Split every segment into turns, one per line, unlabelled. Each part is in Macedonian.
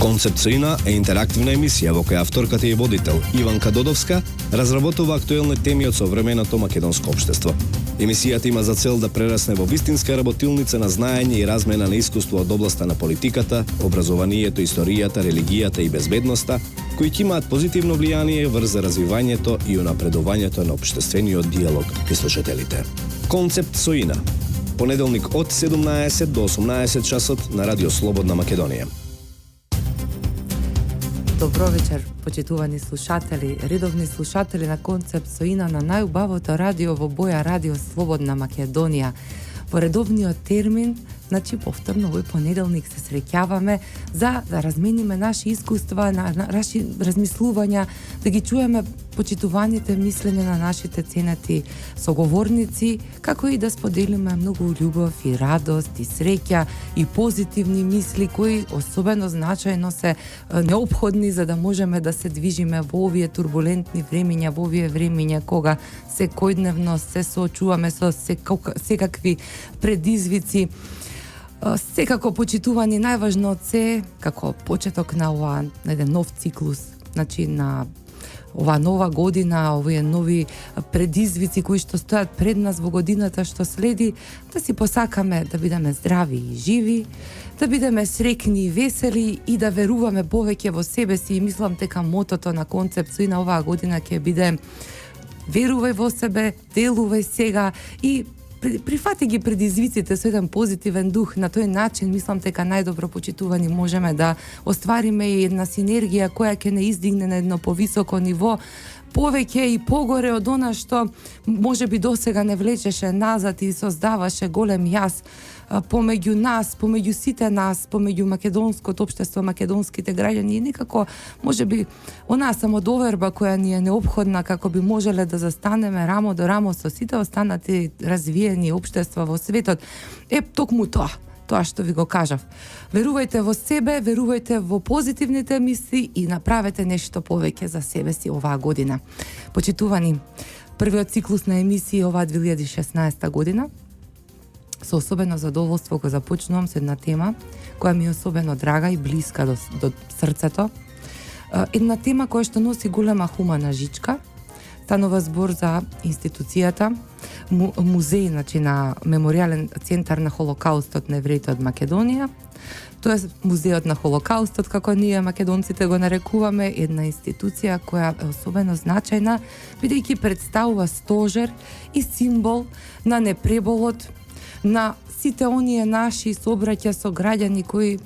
Концепт Соина е интерактивна емисија во која авторката и водител Иванка Додовска разработува актуелни теми од современото македонско општество. Емисијата има за цел да прерасне во вистинска работилница на знаење и размена на искуство од областа на политиката, образованието, историјата, религијата и безбедноста, кои ќе имаат позитивно влијание врз развивањето и унапредувањето на општествениот диалог кај слушателите. Концепт Соина. Понеделник од 17 до 18 часот на Радио Слободна Македонија.
Добро вечер, почитувани слушатели, редовни слушатели на Концепт Соина на најубавото радио во боја Радио Слободна Македонија. Во редовниот термин, значи повторно овој понеделник се среќаваме за да размениме наши искуства, наши размислувања, да ги чуеме почитуваните мислења на нашите ценети соговорници, како и да споделиме многу љубов и радост и среќа и позитивни мисли кои особено значајно се неопходни за да можеме да се движиме во овие турбулентни времиња, во овие времиња кога секојдневно се соочуваме со секакви предизвици. Секако почитувани, најважно од се, како почеток на ова на еден нов циклус, значи на ова нова година, овие нови предизвици кои што стојат пред нас во годината што следи, да си посакаме да бидеме здрави и живи, да бидеме среќни и весели и да веруваме повеќе во себе си. И мислам дека мотото на Концепт Соина оваа година ќе биде верувај во себе, делувај сега и прифати ги предизвиците со еден позитивен дух. На тој начин мислам дека најдобро почитувани можеме да оствариме и една синергија која ќе не издигне на едно повисоко ниво, повеќе и погоре од она што можеби досега не влечеше назад и создаваше голем јас помеѓу нас, помеѓу сите нас, помеѓу македонското општество, македонските граѓани и некако можеби онаа самодоверба која ни е неопходна како би можеле да застанеме рамо до рамо со сите останати развиени општества во светот. Е токму тоа што ви го кажав. Верувајте во себе, верувајте во позитивните мисли и направете нешто повеќе за себе си оваа година. Почитувани, првиот циклус на емисија оваа 2016 година, со особено задоволство го започнувам со една тема која ми е особено драга и блиска до срцето. Една тема која што носи голема хумана жичка. Станува збор за институцијата, музеј, значи на Меморијален центар на Холокаустот на евреите од Македонија. Тоа е музејот на Холокаустот, како ние македонците го нарекуваме, една институција која е особено значајна, бидејќи представува стожер и символ на непреболот на сите оние наши собраќа со граѓани кои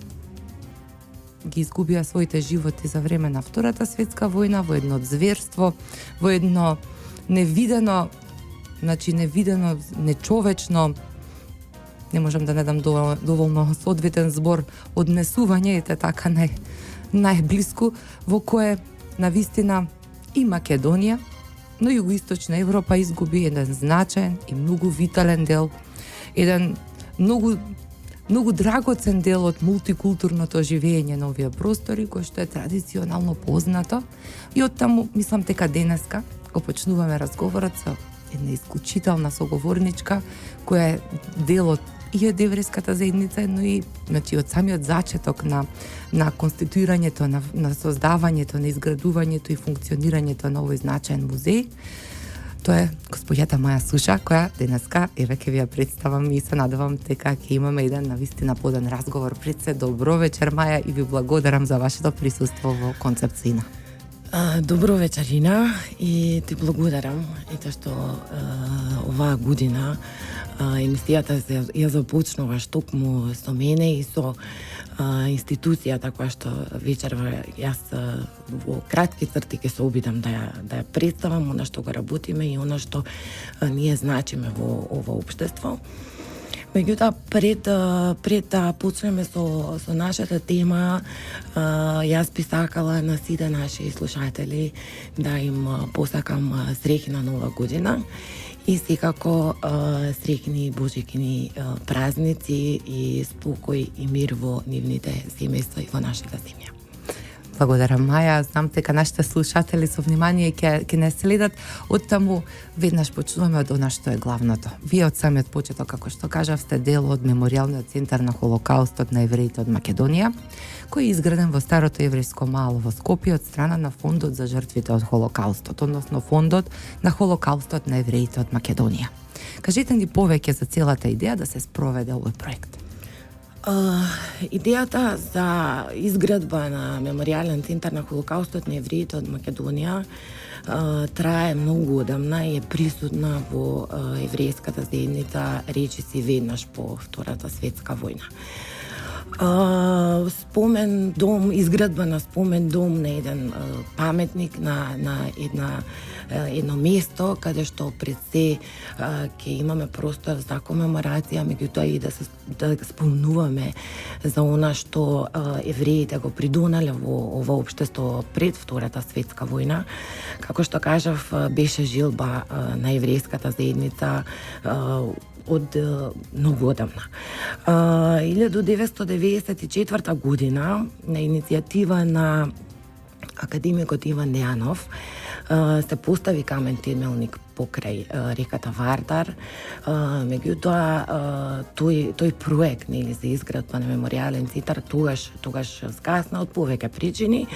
ги изгубија своите животи за време на Втората светска војна, во едно зверство, во едно невидено, нечовечно, не можам да не дам доволно соодветен збор, однесување, ете така најблиску, во кое навистина и Македонија, но југоисточна Европа изгуби еден значаен и многу витален дел, еден многу драгоцен дел од мултикултурното живење на овие простори, кој што е традиционално познато. И оттаму, мислам дека денеска го почнуваме разговорот со една исклучителна соговорничка, која е дел од и од еврејската заедница, но и од самиот зачеток на конституирањето, на создавањето, на изградувањето и функционирањето на овој значаен музеј. Тоа е господјата Маја Суша, која денеска ќе ви ја представам и се надевам дека ќе имаме еден навистина плоден разговор пред се. Добро вечер, Маја, и ви благодарам за вашето присуство во Концепт Соина.
Добро вечер, Ина, и ти благодарам ето што оваа година емисијата ја започнуваш токму со мене и со институцијата која што вечерва јас во кратки црти ќе се обидам да ја представам она што го работиме и она што ние значиме во ова општество. Меѓутоа, пред да почнеме со нашата тема, јас би сакала на сите наши слушатели да им посакам среќна нова година и секако среќни божикини празници и спокој и мир во нивните семејства и во нашата земја.
Благодарам, Маја. Знам дека нашите слушатели со внимание ќе не следат. Оттаму веднаш почнуваме од она што е главното. Вие од самиот почеток, како што кажав, сте дел од Меморијалниот центар на Холокаустот на евреите од Македонија, кој е изграден во старото еврејско мало во Скопје од страна на Фондот за жртвите од Холокаустот, односно Фондот на Холокаустот на евреите од Македонија. Кажете ни повеќе за целата идеја да се спроведе овој проект.
Идејата за изградба на Меморијален центар на Холокаустот на евреите од Македонија трае многу одамна и е присутна во еврејската заедница речиси веднаш по Втората светска војна. Спомен дом, изградба на спомен дом на еден паметник на едно место каде што пред се ќе имаме простор за комеморација, меѓутоа и да спомнуваме за она што евреите го придонале во ова општество пред Втората светска војна. Како што кажав, беше жилба на еврејската заедница од многу одамна. 1994 година на иницијатива на академикот Иван Дејанов се постави камен темелник покрај реката Вардар. Меѓутоа тој проект нели за изградба на меморијален центар тогаш згасна од повеќе причини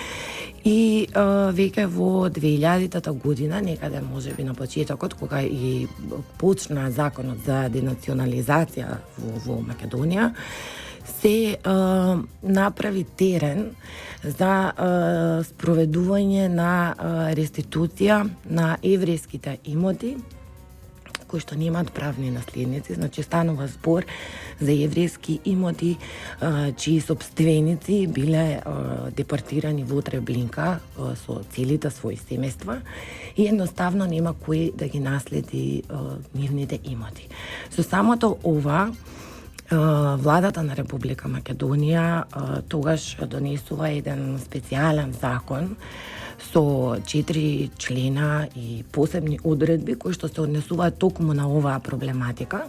и веќе во 2000-та година, некаде можеби на почетокот, кога и почна законот за денационализација во Македонија, се направи терен за спроведување на реституција на еврејските имоти кои што немаат правни наследници. Значи станува збор за еврејски имоти чии сопственици биле депортирани во Треблинка со целите своји семејства и едноставно нема кој да ги наследи нивните имоти. Со самото ова владата на Република Македонија тогаш донесува еден специјален закон со 4 члена и посебни одредби кои што се однесуваат токму на оваа проблематика.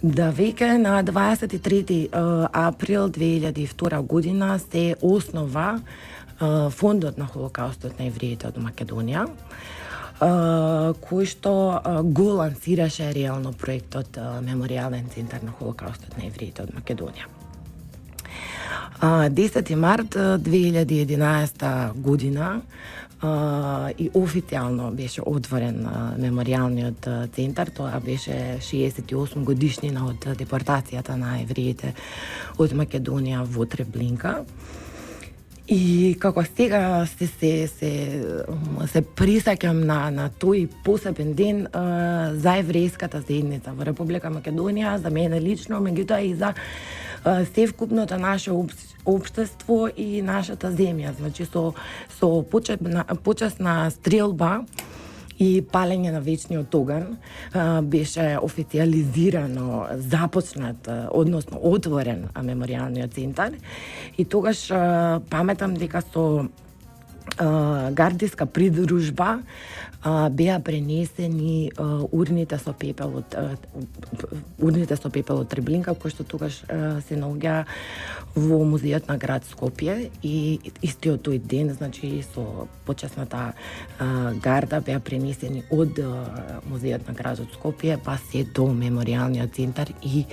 Да веќе на 23 април 2002 година се основа Фондот на Холокаустот на евреите од Македонија, кој што го лансираше реално проектот Меморијален центар на Холокаустот на евреите од Македонија. 10 март 2011 година и официјално беше отворен Меморијалниот центар. Тоа беше 68 годишнина од депортацијата на евреите од Македонија во Треблинка. И како сега се присеќам на тој посебен ден за еврејската заедница во Република Македонија, за мене лично, меѓутоа и за севкупното наше општество и нашата земја. Значи со почесна стрелба и палење на вечниот оган беше официјализирано започнат, односно отворен Меморијалниот центар. И тогаш паметам дека со гардиска придружба беа пренесени урните со пепел од Треблинка, кои што тогаш се наоѓа во музејот на град Скопје, и истиот тој ден, значи со почесната гарда беа пренесени од музејот на градот Скопје па се до Меморијалниот центар и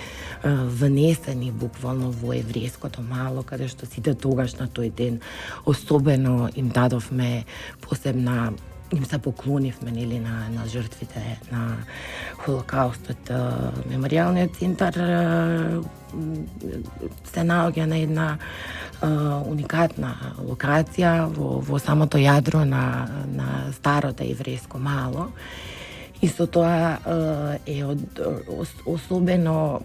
внесени буквално во еврејското мало, каде што сите тогаш на тој ден особено им дадовме посебна, им се поклонивме нели на жртвите на Холокаустот. Меморијалниот центар се наоѓа на една уникатна локација во самото јадро на старото еврејско мало. И со тоа е особено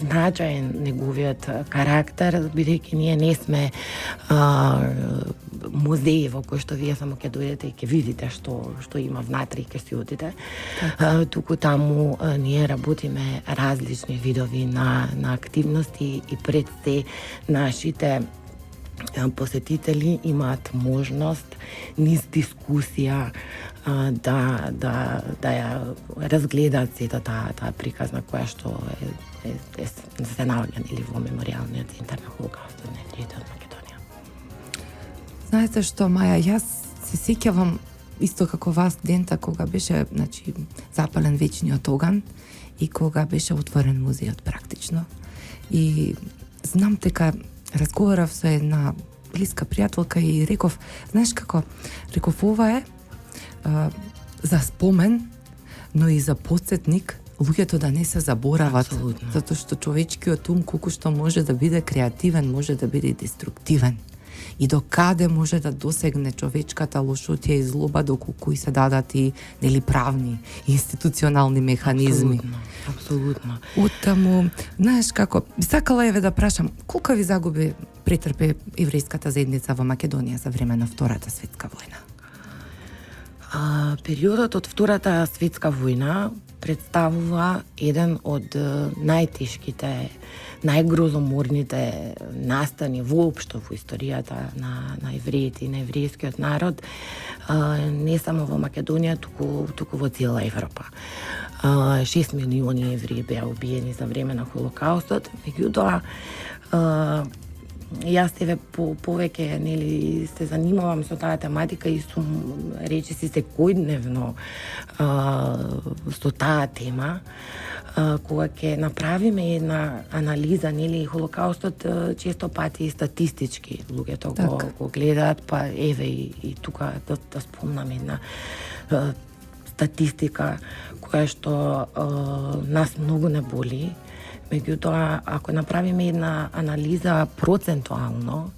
значаен неговиот карактер, бидејќи ние не сме музеи во кој што вие само ќе дојдете и ќе видите што има внатре и ќе си одите. Туку таму ние работиме различни видови на активности и пред се нашите посетители имаат можност низ дискусија да ја разгледаат сета таа приказна која што се наоѓа во Меморијалниот центар на Холокаустот на евреите од Македонија.
Знаете што, Маја, јас се сеќавам исто како вас дента кога беше, значи, запален вечниот оган и кога беше отворен музејот практично. И знам дека разговарав со една блиска пријателка и реков, знаеш како, реков ова е за спомен, но и за потсетник луѓето да не се заборават.
Апсолутно.
Затоа што човечкиот ум колку што може да биде креативен, може да биде деструктивен. И до каде може да досегне човечката лошотија и злоба доколку и се дадат и нели правни институционални механизми.
Апсолутно.
Оттаму, знаеш како, сакала еве да прашам, колку ви загуби претрпе еврејската заедница во Македонија за време на Втората светска војна?
Периодот од Втората светска војна представува еден од најтешките, најгрозоморните настани воопшто во историјата на евреите и на еврејскиот народ, не само во Македонија, туку во цела Европа. 6 милиони евреи беа убиени за време на Холокаустот, меѓутоа јас тебе повеќе нели се занимавам со таа тематика и сум речиси секојдневно со таа тема. Кога ќе направиме една анализа, нели, Холокаустот често пати статистички луѓето го гледаат, па еве и тука да спомнам една статистика која што нас многу не боли. Меѓутоа, ако направиме една анализа процентуално,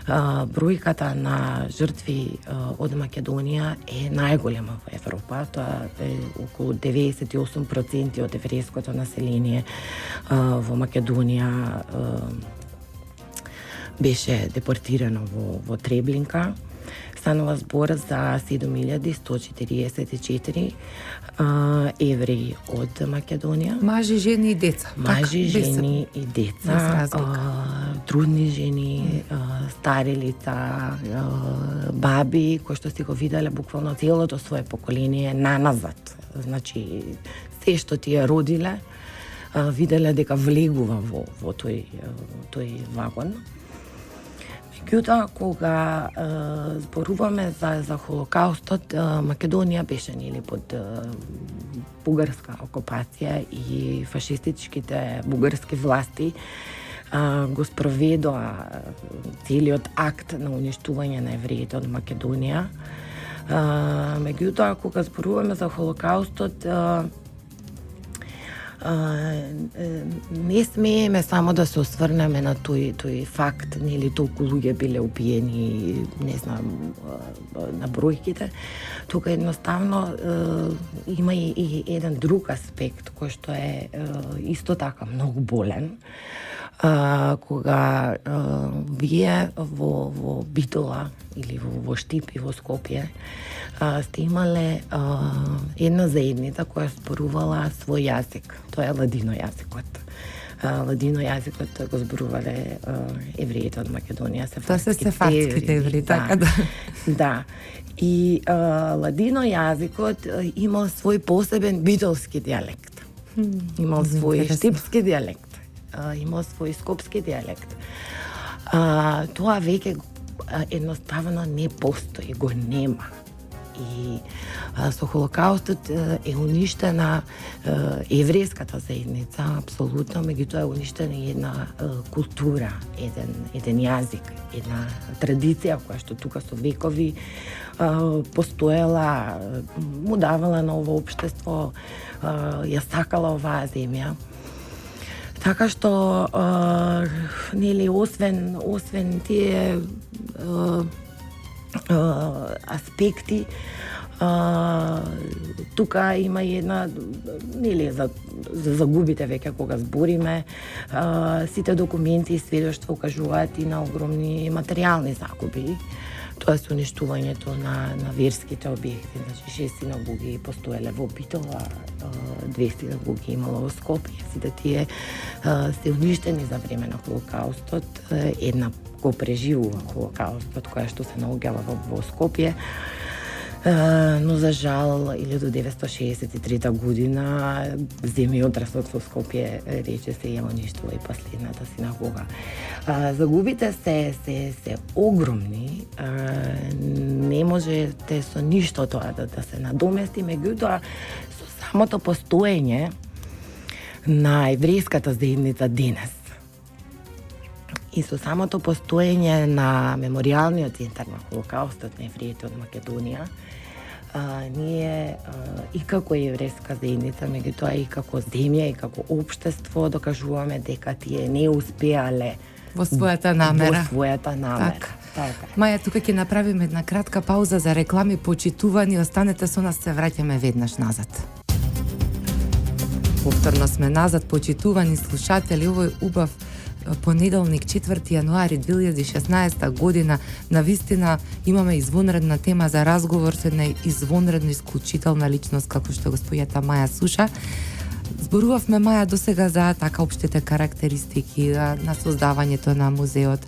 бројката на жртви од Македонија е најголема во Европа. Тоа е околу 98% од еврејското население во Македонија беше депортирано во Треблинка. Станува збор за 7144 евреи од Македонија.
Мажи, жени и деца.
Мажи, жени и деца, трудни жени, стари лица, баби, кои што си го виделе буквално целото свое поколение наназад. Значи, се што тие родиле, виделе дека влегува во тој вагон. Меѓутоа, кога зборуваме за Холокаустот, Македонија беше нели под бугарска окупација и фашистичките бугарски власти го спроведоа целиот акт на уништување на евреите од Македонија. Меѓутоа, кога зборуваме за Холокаустот, не смееме само да се осврнеме на тој факт, нели толку луѓе биле убиени, не знам, на бројките. Тука едноставно има и еден друг аспект кој што е исто така многу болен. Кога вие во Битола или во Штип и во Скопје сте имале една заедница која зборувала свој јазик. Тоа е ладино јазикот. Ладино јазикот го зборувале евреите од Македонија,
сефардските евреи, така да.
Да. И ладино јазикот имал свој посебен битолски дијалект. Имал свој штипски дијалект. Имал свој скопски дијалект. Тоа веќе едноставно не постои, го нема. И со Холокаустот е уништена еврејската заедница, апсолутно, меѓутоа е уништена и една култура, еден јазик, една традиција која што тука со векови постоела, му давала на ово општество, ја сакала оваа земја. Така што нели освен тие аспекти, тука има и една нели за загубите веќе кога збориме, сите документи и сведоштва укажуваат и на огромни материјални загуби. Тоа е уништувањето на верските објекти, значи 6 синагоги постоеле во Битола, 2 синагоги имало во Скопје, сите тие се уништени за време на Холокаустот, една го преживува Холокаустот, која што се наоѓала во Скопје. Но за жал 1963 година земјотресот во Скопје рече се ја уништила и последната синагога. Загубите се огромни, не можете со ништо тоа да се надомести, меѓутоа со самото постоење на еврејската заедница денес и со самото постоење на меморијалниот центар на Холокаустот на евреите од Македонија, ние и како еврејска заедница, меѓутоа и како земја и како општество докажуваме дека тие не успеале
во својата намера.
Во својата намера.
Така. Маја, тука ќе направиме една кратка пауза за реклами, почитувани, останете со нас, се враќаме веднаш назад. Повторно сме назад, почитувани слушатели, овој убав понеделник, 4 јануари 2016 година. Навистина имаме извонредна тема за разговор со една извонредно исклучителна личност, како што господјата Маја Суша. Зборувавме, Маја, досега за така општите карактеристики на создавањето на музеот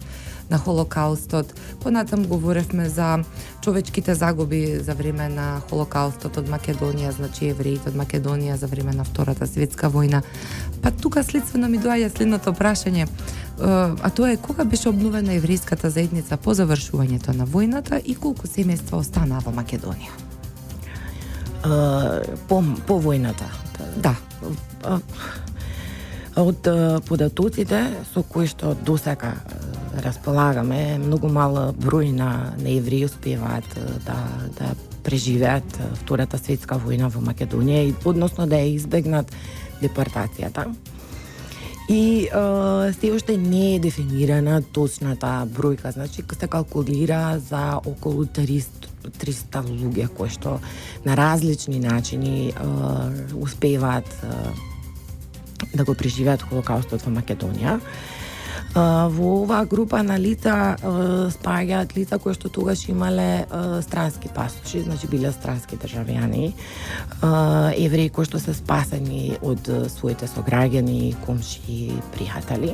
на Холокаустот. Понатам говоревме за човечките загуби за време на Холокаустот од Македонија, значи евреите од Македонија за време на Втората светска војна. Па тука следствено ми доаѓа следното прашање, а тоа е кога беше обновена еврејската заедница по завршувањето на војната и колку семејства останаа во Македонија?
По војната.
Да.
Од податоците со кои што досега располагаме, многу мал број на евреи успеваат да преживеат Втората светска војна во Македонија и односно да ја избегнат депортацијата. И се уште не е дефинирана точната бројка, значи се калкулира за околу 300 луѓе кои што на различни начини успеваат да го преживеат Холокаустот во Македонија. Во оваа група на лица спаѓаат лица кои што тогаш имале странски пасоши, значи биле странски државјани, евреи кои што се спасени од своите сограѓани, комши, пријатели.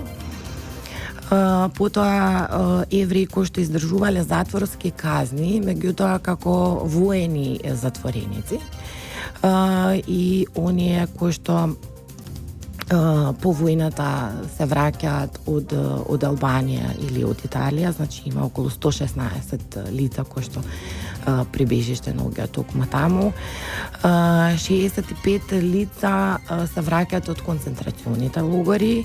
Потоа евреи кои што издржувале затворски казни, меѓутоа како воени затвореници, и оние кои што по војната се враќаат од Албанија или од Италија, значи има околу 116 лица кои што прибежиште наоѓаат токму таму. 65 лица се враќаат од концентрационите логори.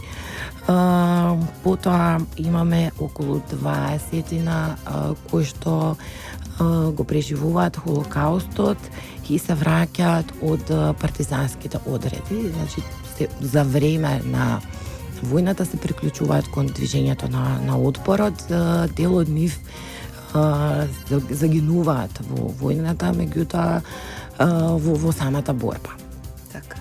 Потоа имаме околу 20 кои што го преживуваат Холокаустот и се враќаат од партизанските одреди, значи за време на војната се приклучуваат кон движењето на отпорот, дел од нив загинуваат во војната, меѓутоа во самата борба.
Така.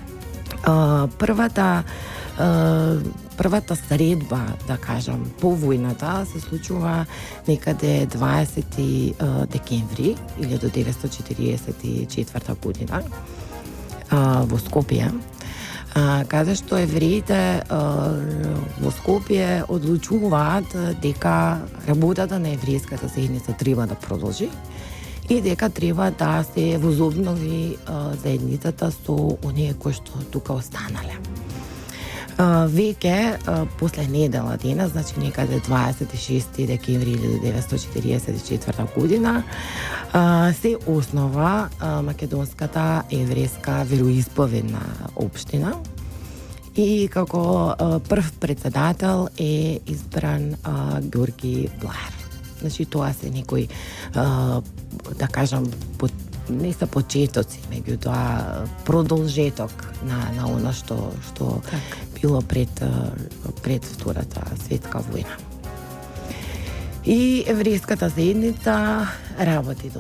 Првата средба, да кажам, по војната се случува некаде 20 декември 1944 година во Скопје, каде што евреите во Скопје одлучуваат дека работата на еврејската заедница треба да продолжи и дека треба да се возобнови заедницата со оние кои што тука останале. Веќе после недела денес, значи некаде 26 декември 1944 година, се основа Македонската еврејска вероисповедна општина и како прв председател е избран Георги Блаер. Значи тоа се некои, да кажам, не се почетоци, меѓутоа продолжеток на она што било пред Втората светска војна. И еврејската заедница работи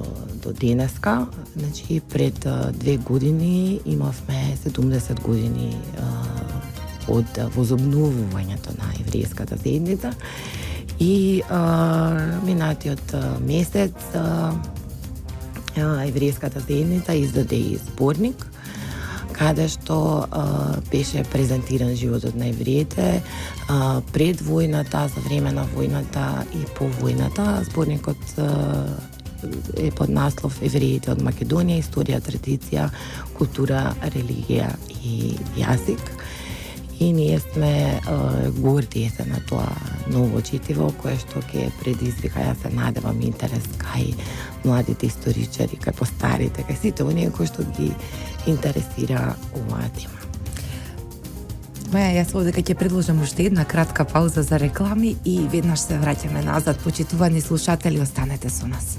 до денеска, значи пред 2 години имавме 70 години од возобновувањето на еврејската заедница и минатиот месец еврејската заедница издаде и зборник каде што беше презентиран животот на евреите пред војната, за време на војната и по војната. Зборникот е под наслов Евреите од Македонија, историја, традиција, култура, религија и јазик. И ние сме горди на тоа ново четиво, кое што ќе предизвика, јас се надевам, интерес кај младите историчари, кај постарите, кај сите оние кои што ги интересира оваа тема.
Маја, јас овдека ќе предложам уште една кратка пауза за реклами и веднаш се враќаме назад. Почитувани слушатели, останете со нас.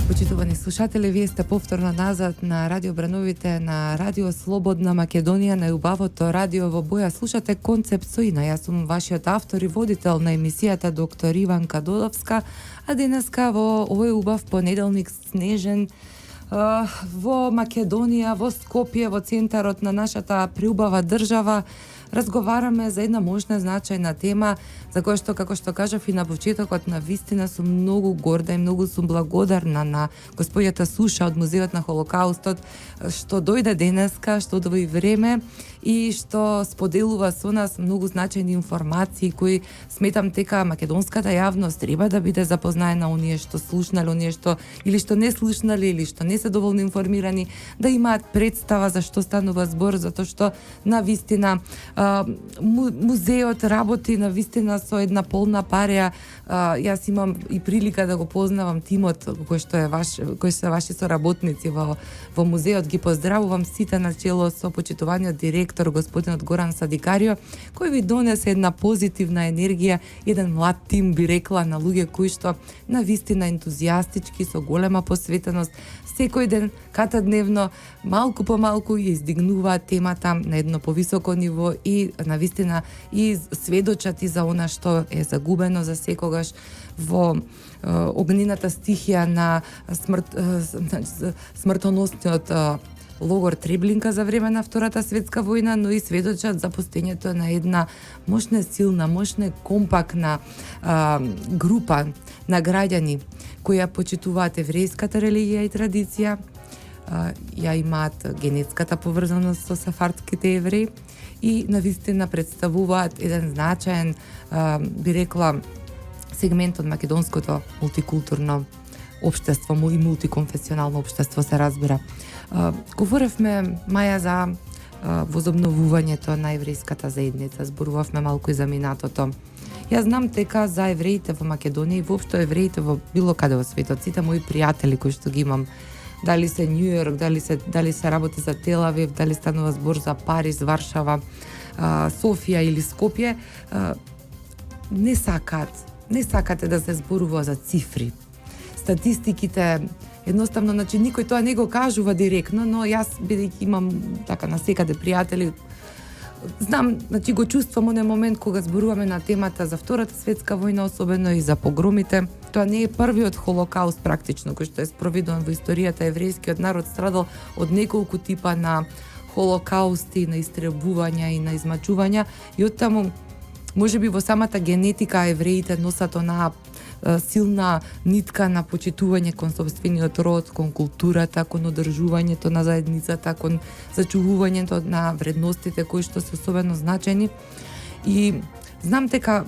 Почитувани слушатели, вие сте повторно назад на Радио Брановите, на Радио Слободна Македонија, најубавото радио во боја. Слушате Концепт Соина. Јас сум вашиот автор и водител на емисијата доктор Иванка Додовска, а денеска во овој убав понеделник снежен во Македонија, во Скопје, во центарот на нашата преубава држава, разговараме за една можна значајна тема за која што, како што кажав и на почетокот, на вистина сум многу горда и многу сум благодарна на господјата Суша од Музеот на Холокаустот што дојде денеска, што одвои време и што споделува со нас многу значајни информации кои сметам дека македонската јавност треба да биде запознаена, оние што слушнале, оние што или што не слушнале или што не се доволно информирани, да имаат представа за што станува збор, затоа што на вистина музеот работи на вистина со една полна пареја. Јас имам и прилика да го познавам тимот кој се ваши соработници во музеот. Ги поздравувам сите на чело со почитуваниот директор господинот Горан Садикарио, кој ви донесе една позитивна енергија, еден млад тим, би рекла, на луѓе кои што на вистина ентузијастички, со голема посветеност, секој ден, катадневно, малку по малку ја издигнуваат темата на едно повисоко ниво и на вистина и сведочат и за она што е загубено за секогаш во огнената стихија на смртоносниот логор Треблинка за време на Втората светска војна, но и сведочат за постоењето на една мощна, силна, мощна, компактна група на граѓани кои ја почитуваат еврејската религија и традиција, ја имаат генетската поврзаност со сефардските евреи и навистина представуваат еден значаен, би рекла, сегмент од македонското мултикултурно општество и мултиконфесионално општество, се разбира. Говоревме, Маја, за возобновувањето на еврејската заедница, зборувавме малку и за минатото. Јас знам дека за евреите во Македонија и воопшто евреите во било каде во светот, сите мои пријатели кои што ги имам, дали се Њу Йорк, дали се работи за Тел Авив, дали станува збор за Париз, Варшава, Софија или Скопје, не сакате да се зборува за цифри. Статистиките едноставно, значи никој тоа не го кажува директно, но јас бидејќи имам така насекаде пријатели, знам, значи го чувствувам оној момент кога зборуваме на темата за Втората светска војна, особено и за погромите. Тоа не е првиот холокауст практично кој што е спроведуван во историјата. Еврејскиот народ страдал од неколку типа на холокаусти, на истребувања и на измачувања и оттаму можеби во самата генетика евреите носат онаа силна нитка на почитување кон сопствениот род, кон културата, кон одржувањето на заедницата, кон зачувувањето на вредностите кои што се особено значајни. И знам дека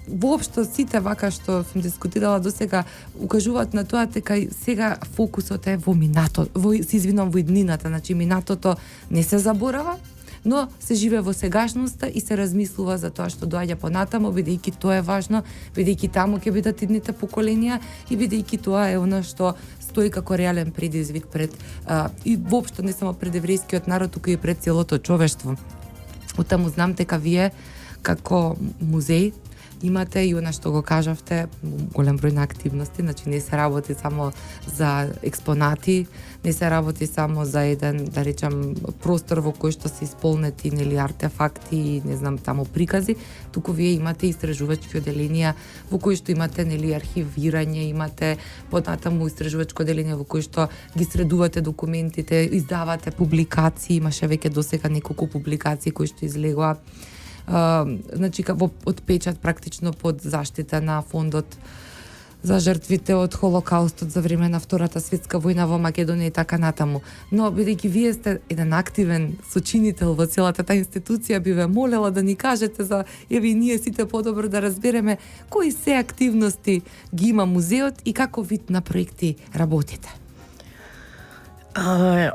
воопшто сите вака што сум дискутирала досега укажуваат на тоа дека сега фокусот е во минатото, во иднината, значи минатото не се заборава, но се живее во сегашноста и се размислува за тоа што доаѓа понатамо, бидејќи тоа е важно, бидејќи таму ќе бидат идните поколенија и бидејќи тоа е она што стои како реален предизвик пред и воопшто не само пред еврејскиот народ, туку и пред целото човештво. Оттаму знам дека вие како музеј имате и она што го кажавте, голем број на активности, значи не се работи само за експонати, не се работи само за еден, да речам, простор во кој што се исполнети нели артефакти и не знам таму прикази, туку вие имате истражувачки оделенија во кои што имате нели архивирање, имате понатаму истражувачко оделение во кои што ги средувате документите, издавате публикации, имаше веќе досега неколку публикации кои што излегоа. Значи во од печат практично под заштита на фондот за жртвите од Холокаустот за време на Втората светска војна во Македонија и така натаму. Но бидејќи вие сте еден активен сочинител во целата таа институција, би ве молела да ни кажете за еве и ние сите подобро да разбереме кои се активности ги има музеот и како вид на проекти работите.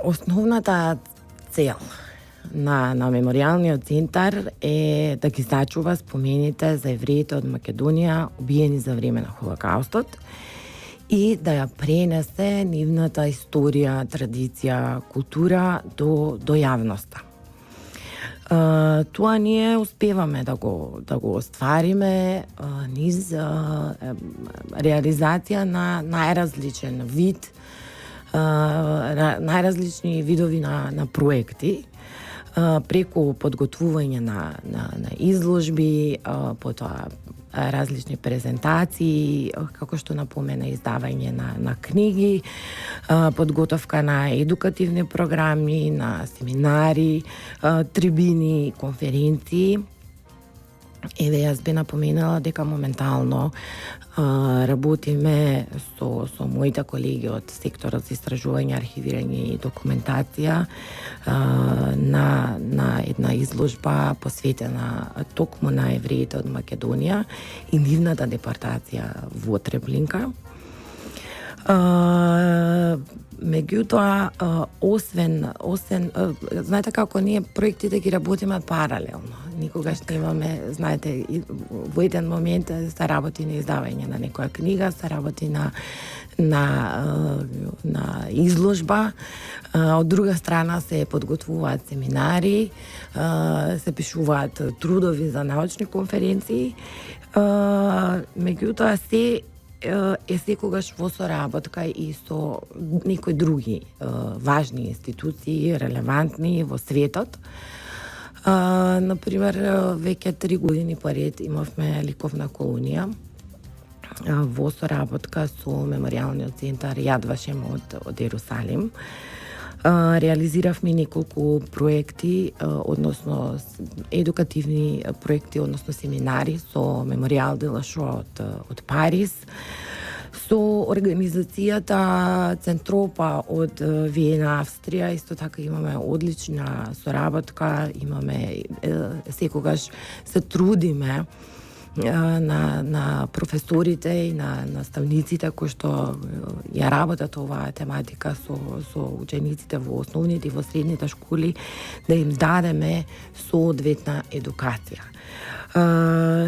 Основната цел на меморијалниот центар е да ги зачува спомените за евреите од Македонија убиени за време на Холокаустот и да ја пренесе нивната историја, традиција, култура до јавноста. Тоа ние успеваме да го оствариме низ реализација на најразличен вид, најразлични видови на проекти, преку подготвување на изложби, потоа различни презентации, како што напомена, издавање на книги, подготовка на едукативни програми, на семинари, трибини, конференции. Еве, јас би напоменала дека моментално работиме со моите колеги од секторот за истражување, архивирање и документација на една изложба посветена токму на евреите од Македонија и нивната депортација во Треблинка. Меѓутоа, освен знаете како ние проектите ги работиме паралелно. Никогаш не имаме, знаете, во еден момент се работи на издавање на некоја книга, се работи на изложба, од друга страна се подготвуваат семинари, се пишуваат трудови за научни конференции. Меѓутоа се е секогаш во соработка и со некои други важни институции, релевантни во светот. Например, веќе 3 години поред имавме ликовна колонија во соработка со меморијалниот центар Јад Вашем од Ерусалим. Реализиравме неколку проекти, односно едукативни проекти, односно семинари со Меморијал де ла Шоа од Париз, со организацијата Центропа од Виена, Австрија. Исто така имаме одлична соработка, имаме секогаш се трудиме на професорите и на наставниците кои што ја работат оваа тематика со учениците во основните и во средните школи, да им дадеме соодветна едукација.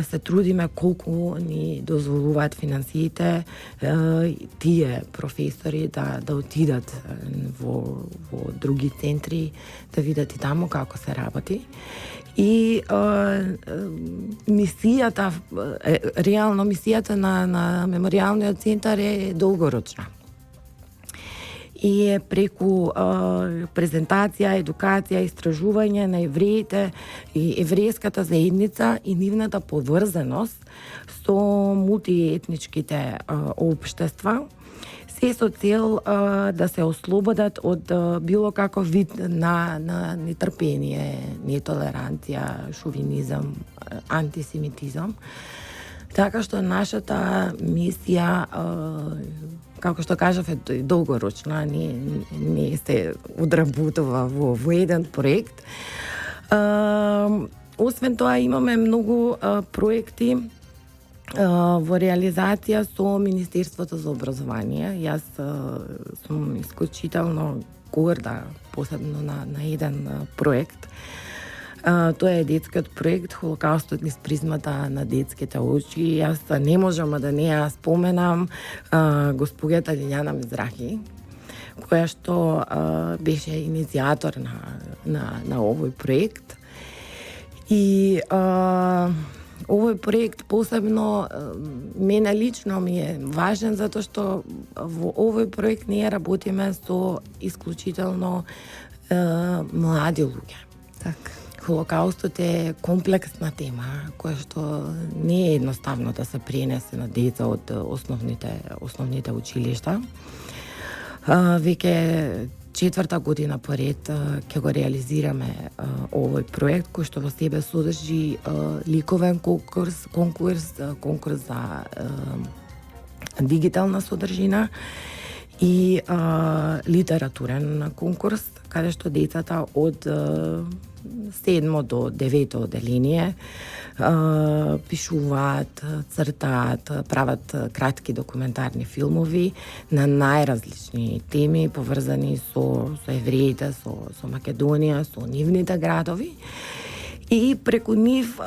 Се трудиме колку ни дозволуваат финансиите тие професори да отидат во други центри, да видат и таму како се работи. И мисијата, реално мисијата на меморијалниот центар е долгорочна. И е преку презентација, едукација, истражување на евреите и еврејската заедница и нивната поврзаност со мултиетничките општества, се со цел да се ослободат од било каков вид на нетрпение, нетолеранција, шовинизам, антисемитизам. Така што нашата мисија, како што кажав, е долгорочна, не се одработува во еден проект. Освен тоа, имаме многу проекти во реализација со Министерството за образование. Јас сум исклучително горда, посебно на еден проект. Тоа е детскиот проект Холокаустот низ призмата на детските очи. Јас не можам да не ја споменам госпогата Лиљана Мизрахи, која што беше иницијатор на овој проект. И овој проект посебно мене лично ми е важен, затоа што во овој проект ние работиме со исклучително млади луѓе.
Така.
Холокаустот е комплексна тема, која што не е едноставно да се пренесе на деца од основните училишта. Веќе 4-та година поред ќе го реализираме овој проект, кој што во себе содржи ликовен конкурс за дигитална содржина и литературен конкурс, каде што децата од 7 до 9 одделение пишуваат, цртаат, прават кратки документарни филмови на најразлични теми поврзани со евреите, со Македонија, со нивните градови. И преку нив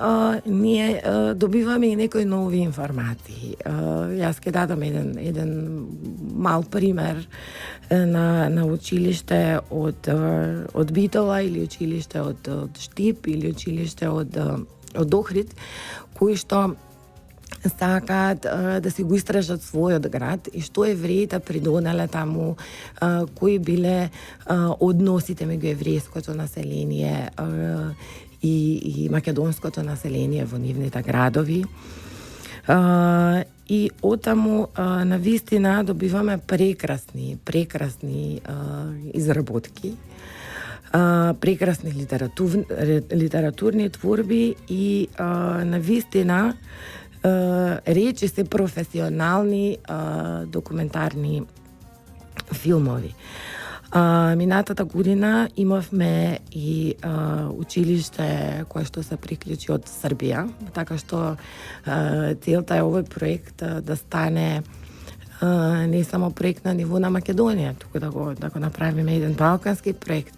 ние добиваме и некои нови информации. Јас ќе дадам еден мал пример на училиште од Битола или училиште од Штип или училиште од Охрид, кои што сакаат да си го истражат својот град и што евреите придонеле таму, кои биле односите меѓу еврејското население и македонското население во нивните градови. И отаму навистина добиваме прекрасни изработки, прекрасни литературни творби и навистина речи се професионални документарни филмови. Минатата година имавме и училиште кое што се приклучи од Србија, така што целта е овој проект да стане не само проект на ниво на Македонија, туку да го направиме еден балкански проект,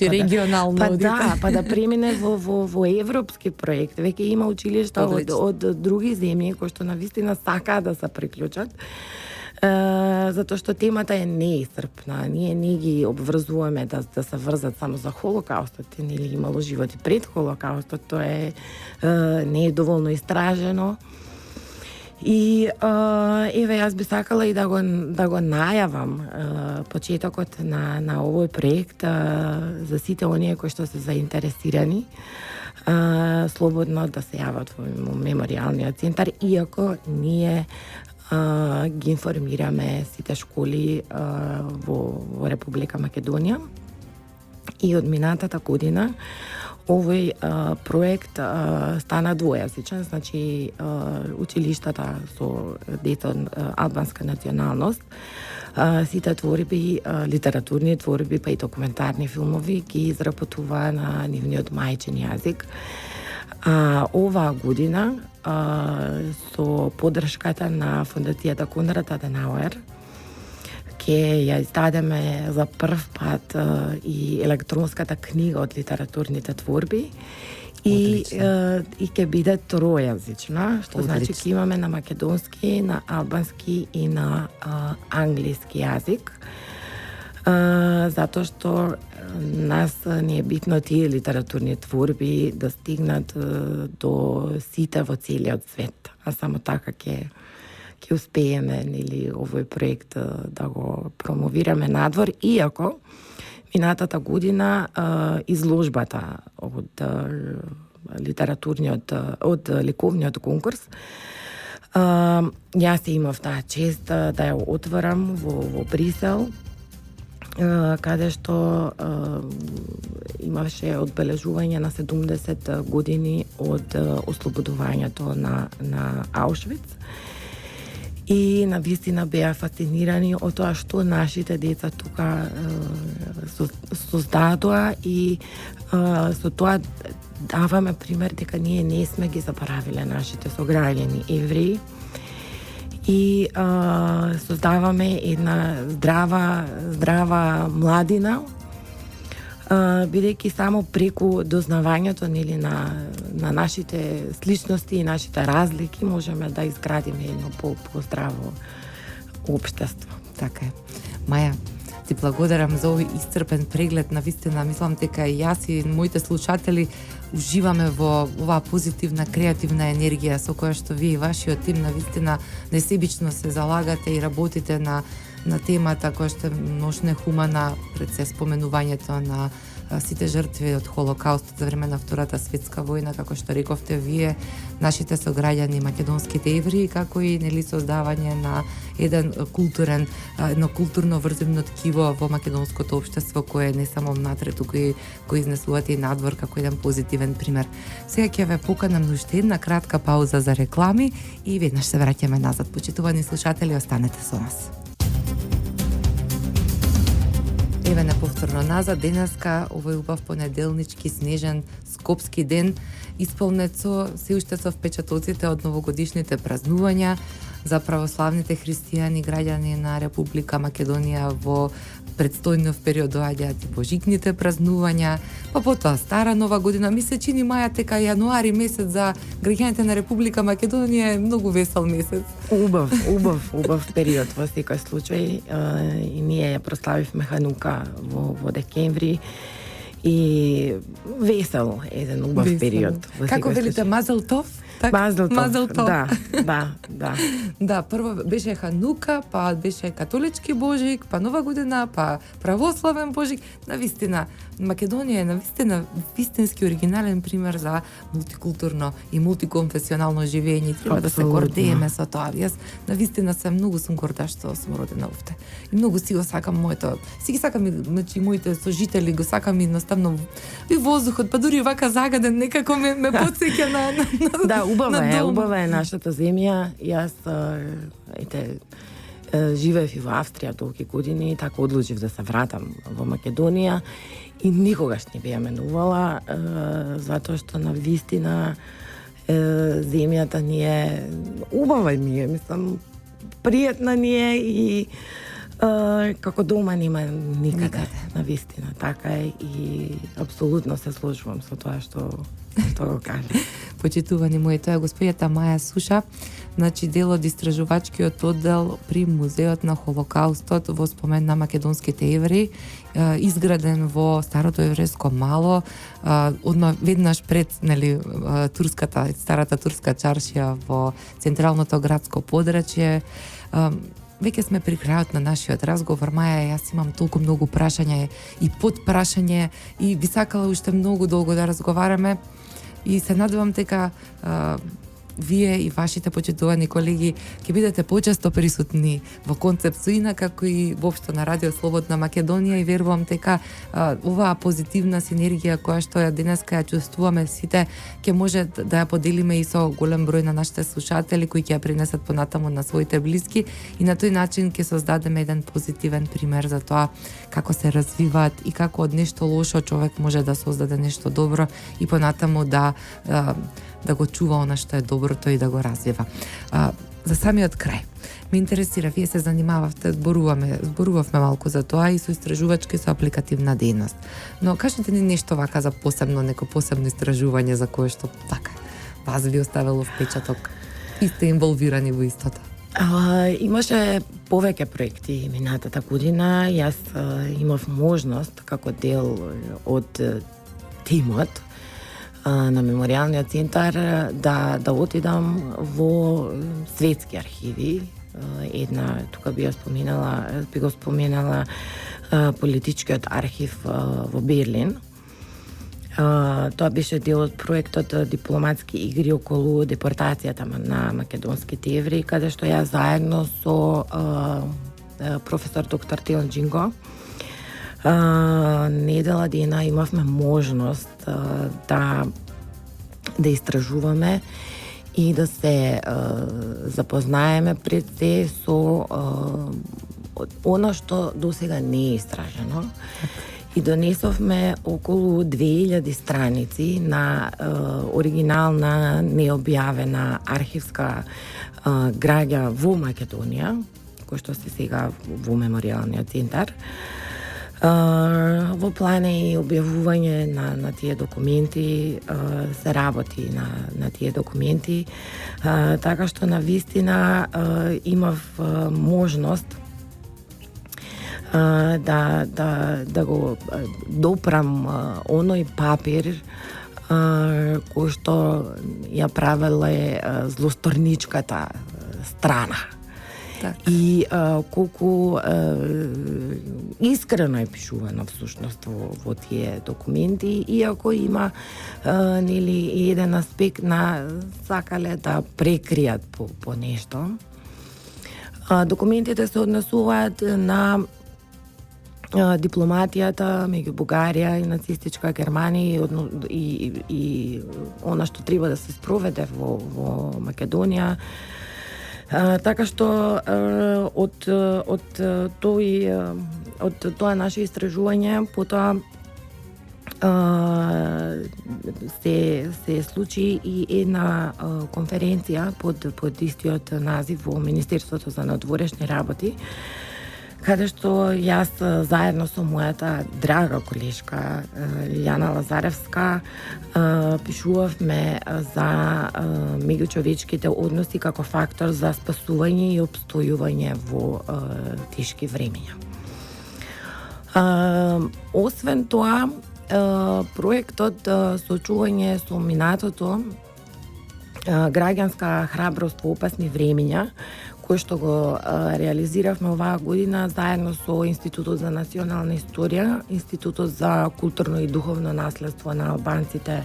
регионално
па да премине во европски проект. Веќе има училишта од други земји кои што навистина сакаат да се приклучат. Затоа што темата е неисцрпна. Ние не ги обврзуваме да се врзат само за Холокаустот, нели имало живот и пред Холокаустот, тоа не е доволно истражено. И еве јас би сакала и да го најавам почетокот на овој проект за сите оние кои што се заинтересирани слободно да се јават во меморијалниот центар, иако ние ги информираме сите школи во Република Македонија. И од минатата година овој проект стана двојазичен, значи училиштата со деца од албанска националност, сите творби, литературни творби, па и документарни филмови ги изработуваа на нивниот мајчин јазик. Оваа година со поддршката на Фондацијата Конрад Аденауер ќе ја издадеме за прв пат и електронската книга од литературните творби и ќе биде тројазична, што значи ќе имаме на македонски, на албански и на англиски јазик. Затоа што нас не е битно тие литературни творби да стигнат до сите во целиот свет, а само така ќе успееме нели овој проект да го промовираме надвор, иако минатата година изложбата од од ликовниот конкурс јас имав таа чест да ја отворам во Брисел, каде што имаше одбележување на 70 години од ослободувањето на Аушвиц. И навистина беа фасцинирани од тоа што нашите деца тука создадоа и со тоа даваме пример дека ние не сме ги заборавиле нашите сограѓани евреи и создаваме една здрава младина, бидејќи само преку дознавањето нели на нашите сличности и нашите разлики можеме да изградиме едно по-здраво општество.
Така е. Маја, ти благодарам за овој исцрпен преглед. Навистина мислам дека и јас и моите слушатели уживаме во оваа позитивна, креативна енергија со која што вие и вашиот тим навистина несебично се залагате и работите на темата која што е многу хумана, пред се споменувањето сите жртви од Холокаустот за време на Втората светска војна, како што рековте вие, нашите сограѓани македонските евреи, како и нели создавање на едно културно врзивно ткиво во македонското општество, кое не само внатре, туку и го изнесувате и надвор како еден позитивен пример. Сега ќе ве поканам на уште една кратка пауза за реклами и веднаш се враќаме назад. Почитувани слушатели, останете со нас. Еве на повторно назад, денеска, овој убав понеделнички, снежен, скопски ден, исполнет со се уште со впечатоците од новогодишните празнувања за православните христијани, граѓани на Република Македонија во предстојнов период доаѓаат и божикните празнувања, па потоа стара нова година. Ми се чини маја дека јануари месец за граѓаните на Република Македонија е многу весел месец.
Убав период во секој случај. И ние ја прославивме Ханука во декември. И весел еден убав период.
Како велите, Мазел тов?
Мазел тов. Да.
Да, прво беше Ханука, па беше католички божик, па Нова година, па православен божик. Навистина, Македонија е навистина вистински оригинален пример за мултикултурно и мултиконфесионално живење. Треба да се гордееме со тоа. Јас навистина сум горда што сум родена овде. И многу си го сакам моето. Си ги сакам и значи моите сожители, го сакам едноставно и воздухот, па дури вака загаден некако ме потсеќа на
да, убава е нашата земја. Јас живеев и во Австрија толку години и така одлучив да се вратам во Македонија и никогаш не би ја менувала, затоа што на вистина земјата ни е убава ни е, мислам, пријатна ни е и како дома нема никаде, на вистина, така е и апсолутно се сложувам со тоа што го кажа.
Почитувани мои, тоа е господјата Маја Суша, значи дел од истражувачкиот оддел при Музеот на Холокаустот во спомен на македонските евреи, изграден во старото еврејско мало, одма веднаш пред старата турска чаршија во централното градско подрачје. Веќе сме при крајот на нашиот разговор. Маја, јас имам толку многу прашања и подпрашање и би сакала уште многу долго да разговараме и се надевам дека вие и вашите почитувани колеги ќе бидете почесто присутни во концепт Соина, како и воопшто на Радио Слободна Македонија, и верувам дека оваа позитивна синергија која што ја денеска ја чувствуваме сите, ќе може да ја поделиме и со голем број на нашите слушатели кои ќе ја принесат понатаму на своите блиски и на тој начин ќе создадеме еден позитивен пример за тоа како се развиваат и како од нешто лошо човек може да создаде нешто добро и понатаму да го чува она што е доброто и да го развива. За самиот крај, ме интересира, вие се занимававте, зборувавме малку за тоа и со истражувачки, со апликативна дејност. Но кажете ни нешто вака за неко посебно истражување за кое што така вас ви оставило впечаток и сте инволвирани во истото.
Имаше повеќе проекти минатата година. Јас имав можност како дел од тимот на Меморијалниот центар да отидам во светски архиви. Една, тука би го споменала политичкиот архив во Берлин. Тоа беше дел од проектот Дипломатски игри околу депортацијата на македонските евреи, каде што ја заедно со професор доктор Тилн Джинго недела дена имавме можност да истражуваме и да се запознаеме пред се со она што досега не е истражено. И донесовме околу 2000 страници на оригинална необјавена архивска граѓа во Македонија, кој што се сега во Меморијалниот центар. Во план е и објавување на тие документи, се работи на тие документи, така што на вистина имав можност да го допрам оној папир кој што ја правеле злосторничката страна.
Так.
И колку искрено е пишувано всушност во тие документи, иако има нели еден аспект на сакале да прекријат по нешто. Документите се однесуваат на дипломатијата меѓу Бугарија и нацистичка Германија и она што треба да се спроведе во Македонија. Така што од тоа наше истражување потоа се случи и една конференција под истиот назив во Министерството за надворешни работи, каде што јас заедно со мојата драга колешка Лиljana Лазаревска пишувавме за меѓучовечките односи како фактор за спасување и опстојување во тешки времења. Освен тоа, проектот Соочување со минатото, граѓанска храброст во опасни времења, кој што го реализиравме оваа година заедно со Институтот за национална историја, Институтот за културно и духовно наследство на албанците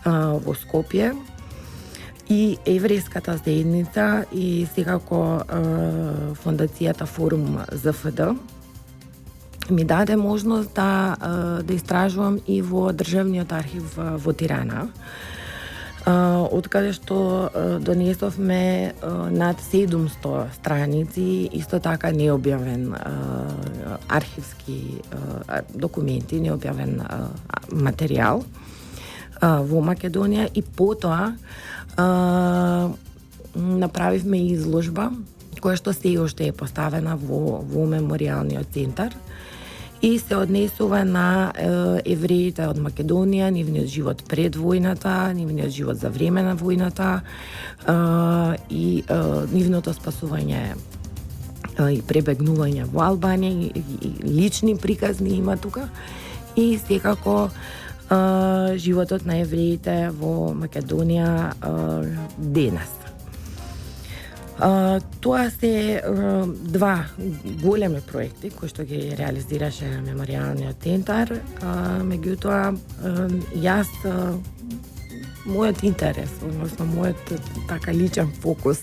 во Скопје и еврејската заедница и секако фондацијата Форум ЗФД ми даде можност да истражувам и во Државниот архив во Тирана, откаде што донесовме над 700 страници, исто така необјавен архивски документи, необјавен материјал во Македонија и потоа направивме изложба која што се уште е поставена во меморијалниот центар и се однесува на евреите од Македонија, нивниот живот пред војната, нивниот живот за време на војната и нивното спасување и пребегнување во Албанија, и лични приказни има тука и секако животот на евреите во Македонија денес. Тоа се два големи проекти кои што ги реализираше меморијалниот центар. Меѓутоа, јас мојот интерес, односно мојот така личен фокус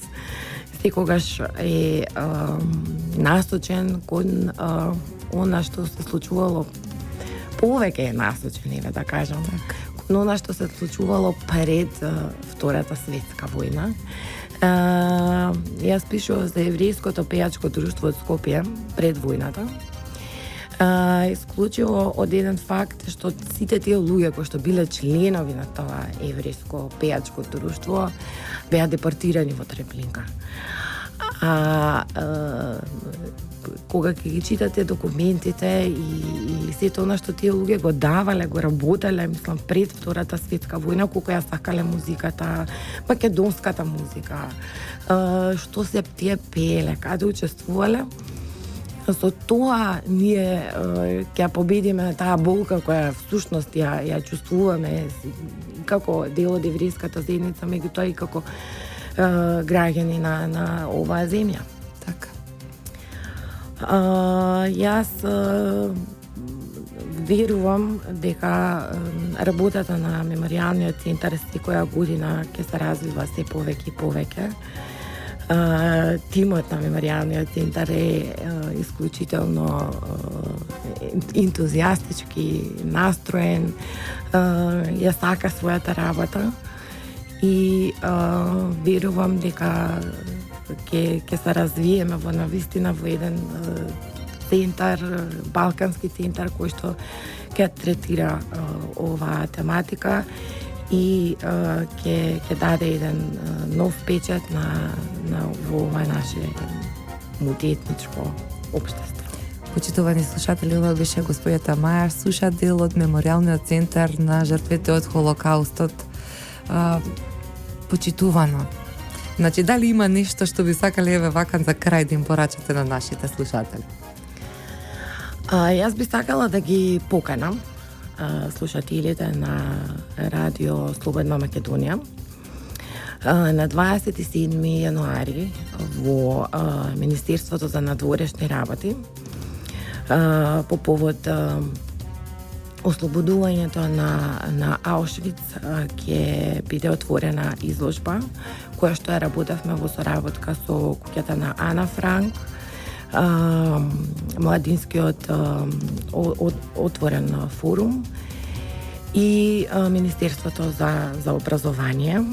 секогаш е насочен кон она што се случувало, повеќе е насочен, еве да кажам, кон она што се случувало пред Втората светска војна. Јас пишував за еврејското пејачко друштво од Скопје пред војната. Исклучиво од еден факт што сите тие луѓе кои што биле членови на тоа еврејско пејачко друштво беа депортирани во Треблинка. Кога ќе ги читате документите и сето она што тие луѓе го давале, го работеле, мислам, пред Втората светска војна, колку ја сакале музиката, македонската музика, што се тие пееле, каде учествувале, со тоа ние ќе победиме таа болка која всушност ја чувствуваме како дел од еврејската заедница, меѓутоа и како граѓани на оваа земја.
Така.
Јас верувам дека работата на меморијалниот центар секоја година ќе се развива се повеќе и повеќе. Тимот на меморијалниот центар е исклучително ентузијастички настроен, ја сака својата работа и верувам дека ќе се развиеме во навистина во еден центар, балкански центар кој што ќе третира оваа тематика и ќе даде еден нов печат на ова наше мултиетничко општество.
Почитувани слушатели, ова беше господјата Маја, слушател од Меморијалниот центар на жртвите од Холокаустот. Почитувано. Значи, дали има нешто што би сакале еве вака за крај да им порачате на нашите слушатели?
Јас би сакала да ги поканам слушателите на Радио Слободна Македонија На 27 јануари во Министерството за надворешни работи по повод ослободувањето на Аушвиц ќе биде отворена изложба која што ја работевме во соработка со куќата на Ана Франк, младинскиот отворен форум и Министерството за образование.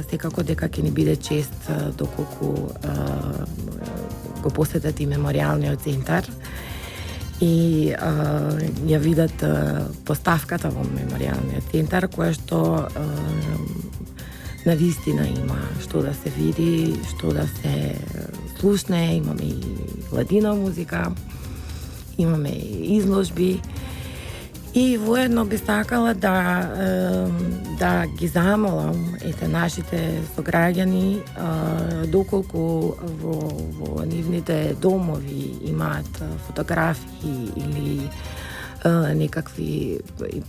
Секако дека ќе ни биде чест доколку го посетат и меморијалниот центар и ја видат поставката во меморијалниот центар, која што навистина има што да се види, што да се слушне. Имаме и ладина музика, имаме и изложби. И воедно би сакала да ги замолам нашите сограѓани, доколку во нивните домови имаат фотографии или некакви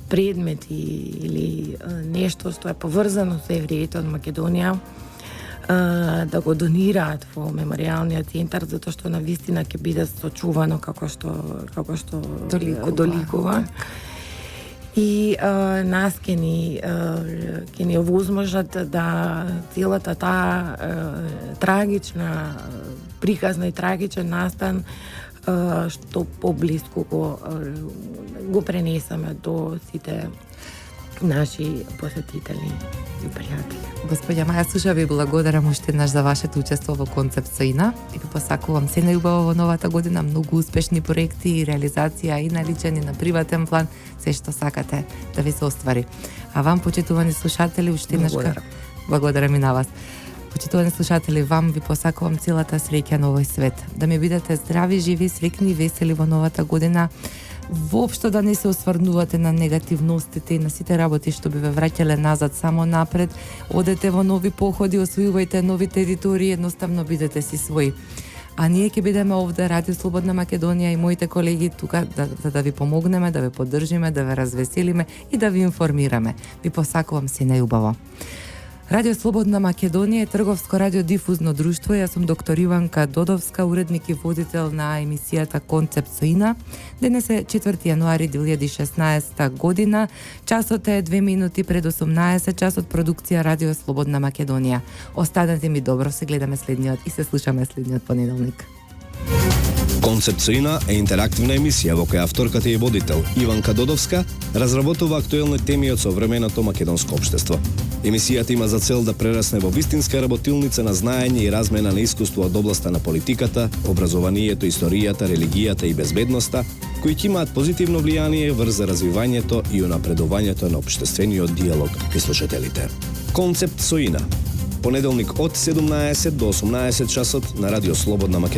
предмети или нешто што е поврзано со евреите од Македонија, да го донираат во меморијалниот центар, затоа што навистина ќе биде сочувано како што доликува. И нас ќе ни овозможат да целата таа трагична, приказна и трагичен настан што поблиску го пренесаме до сите наши посетители и пријатели.
Господја Маја Суша, ви благодарам уште еднаш за вашето учество во Концепт Соина и ви посакувам се најубаво во новата година, многу успешни проекти и реализација и на личен и на приватен план, се што сакате да ви се оствари. А вам, почитувани слушатели, уште еднаш благодарам и на вас. Почитувани слушатели, вам ви посакувам целата среќа на овој свет. Да ми бидете здрави, живи, среќни и весели во новата година. Воопшто да не се осврнувате на негативностите и на сите работи што би ве враќале назад, само напред. Одете во нови походи, освојувајте нови територии, едноставно бидете си своји. А ние ќе бидеме овде, Радио Слободна Македонија и моите колеги тука да ви помогнеме, да ве поддржиме, да ве развеселиме и да ви информираме. Ви посакувам се најубаво. Радио Слободна Македонија е трговско радиодифузно друштво. Јас сум доктор Иванка Додовска, уредник и водител на емисијата Концепт Соина. Денес е 4 јануари 2016 година. Часот е 2 минути пред 18 час од продукција Радио Слободна Македонија. Останете ми добро, се гледаме следниот и се слушаме следниот понеделник.
Концепт Соина е интерактивна емисија во која авторката и водител Иванка Додовска разработува актуелни теми од современото македонско општество. Емисијата има за цел да прерасне во вистинска работилница на знаење и размена на искуство од областа на политиката, образованието, историјата, религијата и безбедноста, кои ќе имаат позитивно влијание врз развивањето и унапредувањето на општествениот диалог кај слушателите. Концепт Соина. Понеделник од 17 до 18 часот на Радио Слободна Македонија.